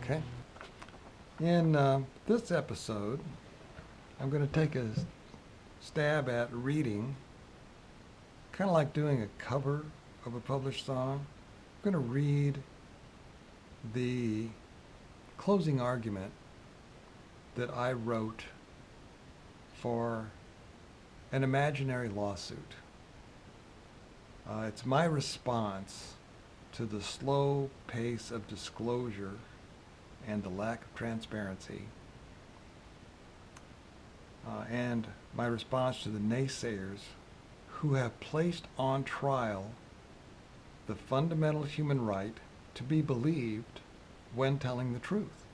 Okay. In this episode, I'm going to take a stab at reading, kind of like doing a cover of a published song. I'm going to read the closing argument that I wrote for an imaginary lawsuit. It's my response to the slow pace of disclosure and the lack of transparency, and my response to the naysayers who have placed on trial the fundamental human right to be believed when telling the truth,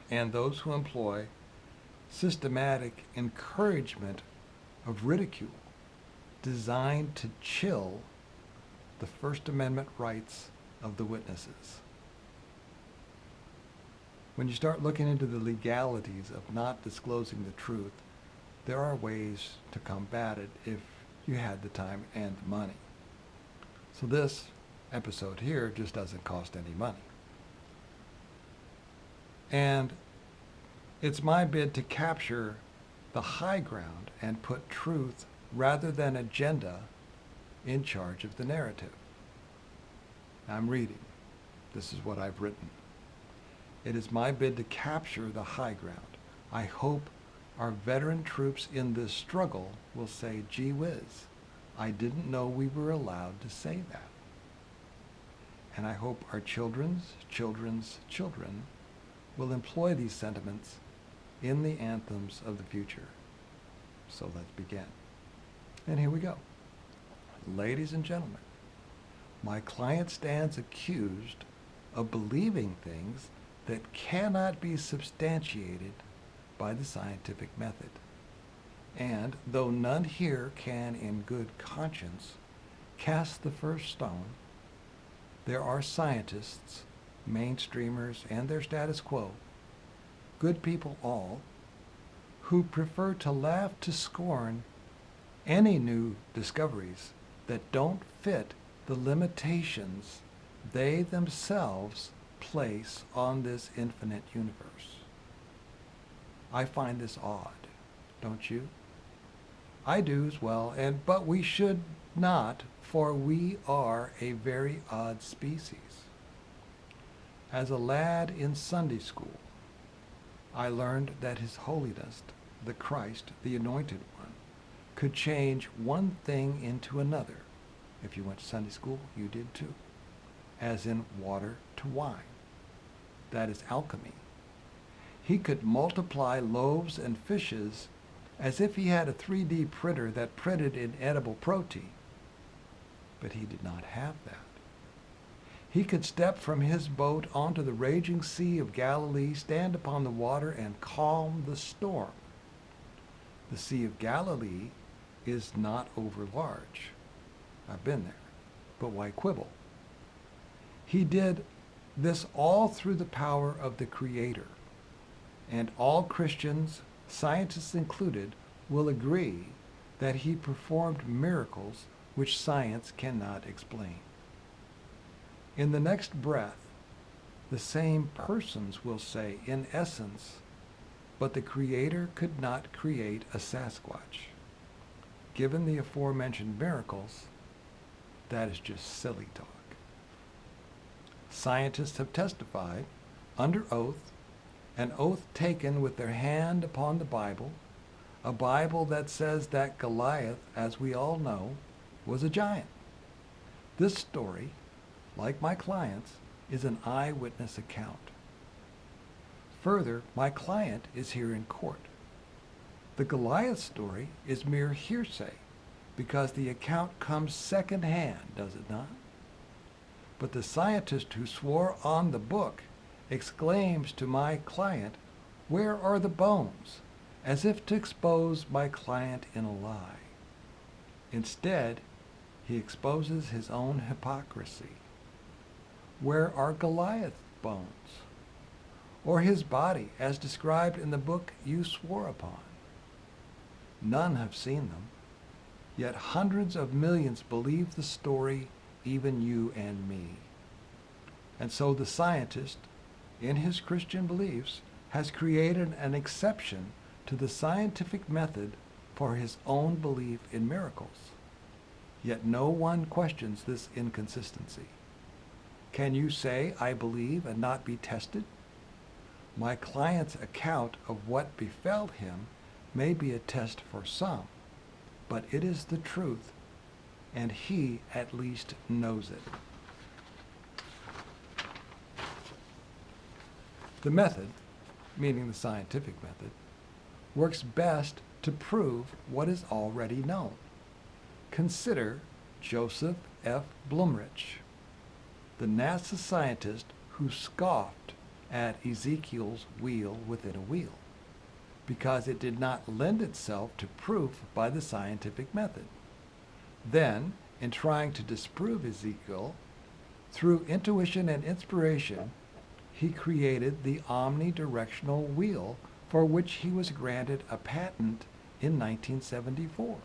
and those who employ systematic encouragement of ridicule designed to chill the First Amendment rights of the witnesses. When you start looking into the legalities of not disclosing the truth, there are ways to combat it if you had the time and the money. So this episode here just doesn't cost any money. And it's my bid to capture the high ground and put truth rather than agenda in charge of the narrative. I'm reading. This is what I've written. It is my bid to capture the high ground. I hope our veteran troops in this struggle will say, gee whiz, I didn't know we were allowed to say that. And I hope our children's children will employ these sentiments in the anthems of the future. So let's begin. And here we go. Ladies and gentlemen, my client stands accused of believing things that cannot be substantiated by the scientific method. And though none here can in good conscience cast the first stone, there are scientists, mainstreamers, and their status quo, good people all, who prefer to laugh to scorn any new discoveries that don't fit the limitations they themselves place on this infinite universe. I find this odd, don't you? I do as well, but we should not, for we are a very odd species. As a lad in Sunday school, I learned that His Holiness, the Christ, the Anointed One, could change one thing into another. If you went to Sunday school, you did too. As in water to wine. That is alchemy. He could multiply loaves and fishes as if he had a 3D printer that printed inedible protein. But he did not have that. He could step from his boat onto the raging Sea of Galilee, stand upon the water, and calm the storm. The Sea of Galilee is not over large. I've been there. But why quibble? He did this all through the power of the Creator. And all Christians, scientists included, will agree that he performed miracles which science cannot explain. In the next breath, the same persons will say, in essence, but the Creator could not create a Sasquatch. Given the aforementioned miracles, that is just silly talk. Scientists have testified, under oath, an oath taken with their hand upon the Bible, a Bible that says that Goliath, as we all know, was a giant. This story, like my client's, is an eyewitness account. Further, my client is here in court. The Goliath story is mere hearsay because the account comes secondhand, does it not? But the scientist who swore on the book exclaims to my client, "Where are the bones?" as if to expose my client in a lie. Instead, he exposes his own hypocrisy. Where are Goliath's bones? Or his body, as described in the book you swore upon? None have seen them, yet hundreds of millions believe the story, even you and me. And so the scientist, in his Christian beliefs, has created an exception to the scientific method for his own belief in miracles. Yet no one questions this inconsistency. Can you say, I believe, and not be tested? My client's account of what befell him may be a test for some, but it is the truth, and he at least knows it. The method, meaning the scientific method, works best to prove what is already known. Consider Joseph F. Blumrich, the NASA scientist who scoffed at Ezekiel's wheel within a wheel because it did not lend itself to proof by the scientific method. Then, in trying to disprove Ezekiel, through intuition and inspiration, he created the omnidirectional wheel for which he was granted a patent in 1974.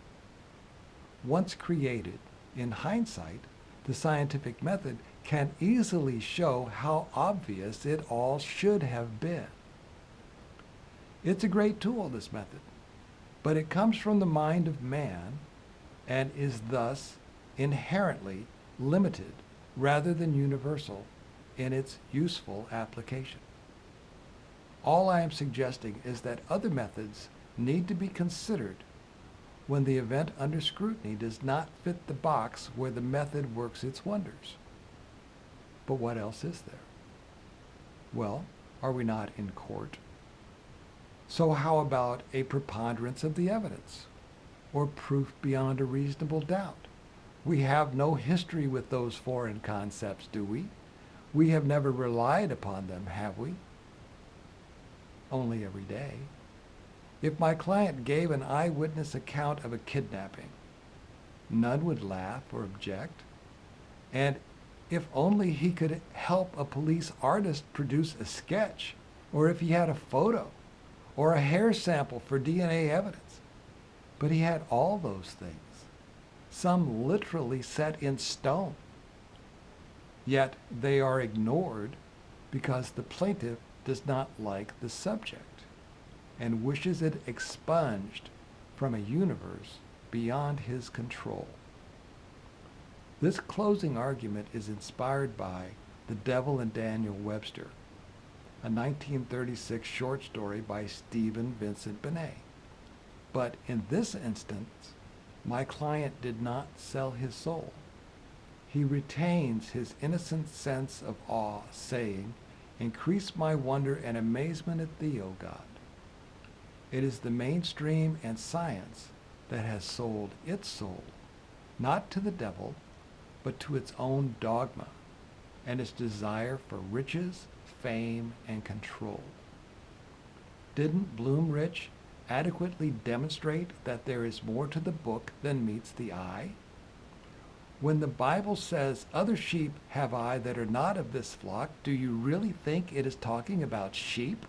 Once created, in hindsight, the scientific method can easily show how obvious it all should have been. It's a great tool, this method, but it comes from the mind of man and is thus inherently limited rather than universal in its useful application. All I am suggesting is that other methods need to be considered when the event under scrutiny does not fit the box where the method works its wonders. But what else is there? Well, are we not in court? So how about a preponderance of the evidence, or proof beyond a reasonable doubt? We have no history with those foreign concepts, do we? We have never relied upon them, have we? Only every day. If my client gave an eyewitness account of a kidnapping, none would laugh or object. And if only he could help a police artist produce a sketch, or if he had a photo, or a hair sample for DNA evidence. But he had all those things, some literally set in stone. Yet they are ignored because the plaintiff does not like the subject and wishes it expunged from a universe beyond his control. This closing argument is inspired by The Devil and Daniel Webster, a 1936 short story by Stephen Vincent Benet. But in this instance, my client did not sell his soul. He retains his innocent sense of awe, saying, "Increase my wonder and amazement at thee, O God." It is the mainstream and science that has sold its soul, not to the devil, but to its own dogma and its desire for riches, fame, and control. Didn't Blumrich adequately demonstrate that there is more to the book than meets the eye? When the Bible says, "Other sheep have I that are not of this flock," do you really think it is talking about sheep?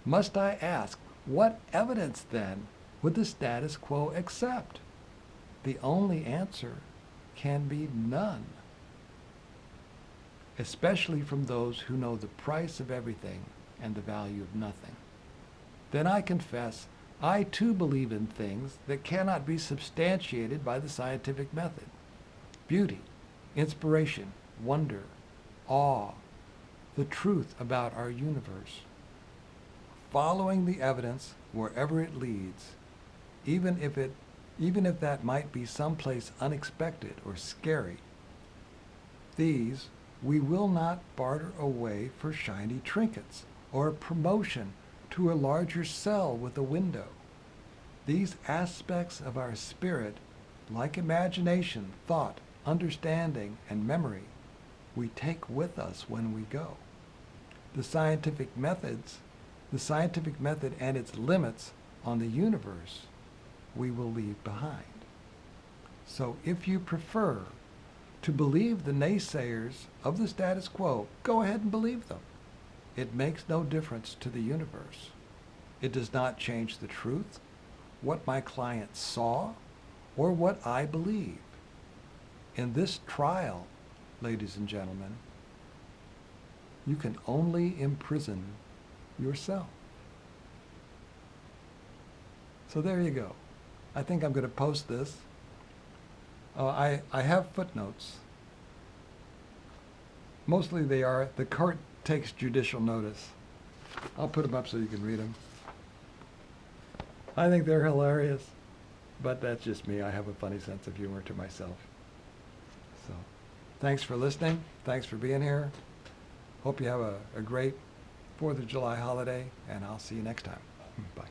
Must I ask, what evidence then would the status quo accept? The only answer can be none, especially from those who know the price of everything and the value of nothing. Then I confess, I too believe in things that cannot be substantiated by the scientific method. Beauty, inspiration, wonder, awe, the truth about our universe. Following the evidence wherever it leads, even if that might be someplace unexpected or scary, these we will not barter away for shiny trinkets or a promotion to a larger cell with a window. These aspects of our spirit, like imagination, thought, understanding, and memory, we take with us when we go. The scientific method and its limits on the universe we will leave behind. So if you prefer to believe the naysayers of the status quo, go ahead and believe them. It makes no difference to the universe. It does not change the truth, what my client saw, or what I believe. In this trial, ladies and gentlemen, You can only imprison yourself. So there you go. I think I'm going to post this. I have footnotes. Mostly the court takes judicial notice. I'll put them up so you can read them. I think they're hilarious, but that's just me. I have a funny sense of humor to myself. So, thanks for listening. Thanks for being here. Hope you have a great 4th of July holiday, and I'll see you next time. Bye.